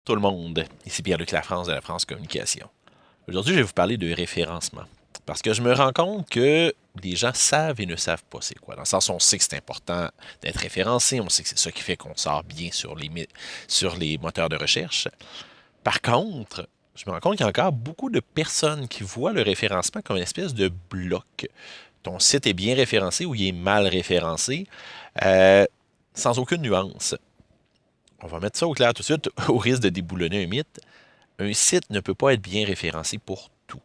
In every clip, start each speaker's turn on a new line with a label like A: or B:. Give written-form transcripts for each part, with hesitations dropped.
A: Tout le monde, ici Pierre-Luc Lafrance de la France Communication. Aujourd'hui, je vais vous parler de référencement. Parce que je me rends compte que les gens savent et ne savent pas c'est quoi. Dans le sens où on sait que c'est important d'être référencé, on sait que c'est ça qui fait qu'on sort bien sur les moteurs de recherche. Par contre, je me rends compte qu'il y a encore beaucoup de personnes qui voient le référencement comme une espèce de bloc. Ton site est bien référencé ou il est mal référencé, euh, sans aucune nuance. On va mettre ça au clair tout de suite, au risque de déboulonner un mythe. Un site ne peut pas être bien référencé pour tout.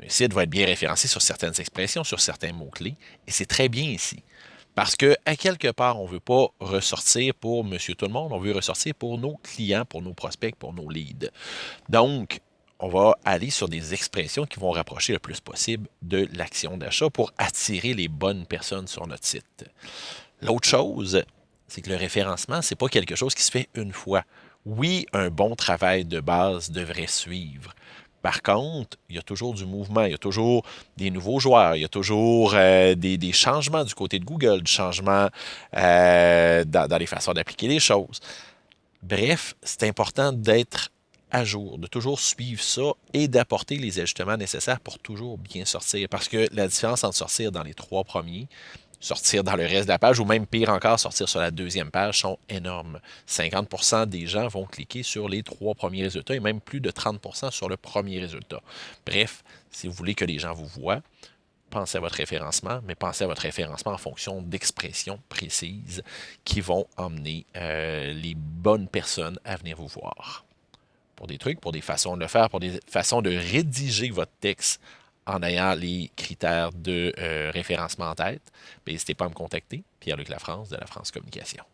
A: Un site va être bien référencé sur certaines expressions, sur certains mots-clés, et c'est très bien ici. Parce que, à quelque part, on ne veut pas ressortir pour monsieur tout le monde, on veut ressortir pour nos clients, pour nos prospects, pour nos leads. Donc, on va aller sur des expressions qui vont rapprocher le plus possible de l'action d'achat pour attirer les bonnes personnes sur notre site. L'autre chose, c'est que le référencement, c'est pas quelque chose qui se fait une fois. Oui, un bon travail de base devrait suivre. Par contre, il y a toujours du mouvement, il y a toujours des nouveaux joueurs, il y a toujours des changements du côté de Google, du changement dans les façons d'appliquer les choses. Bref, c'est important d'être à jour, de toujours suivre ça et d'apporter les ajustements nécessaires pour toujours bien sortir. Parce que la différence entre sortir dans les 3 premiers, sortir dans le reste de la page, ou même pire encore, sortir sur la deuxième page, sont énormes. 50% des gens vont cliquer sur les 3 premiers résultats et même plus de 30% sur le premier résultat. Bref, si vous voulez que les gens vous voient, pensez à votre référencement, mais pensez à votre référencement en fonction d'expressions précises qui vont emmener les bonnes personnes à venir vous voir. Pour des trucs, pour des façons de le faire, pour des façons de rédiger votre texte en ayant les critères de référencement en tête, n'hésitez pas à me contacter. Pierre-Luc Lafrance de la France Communication.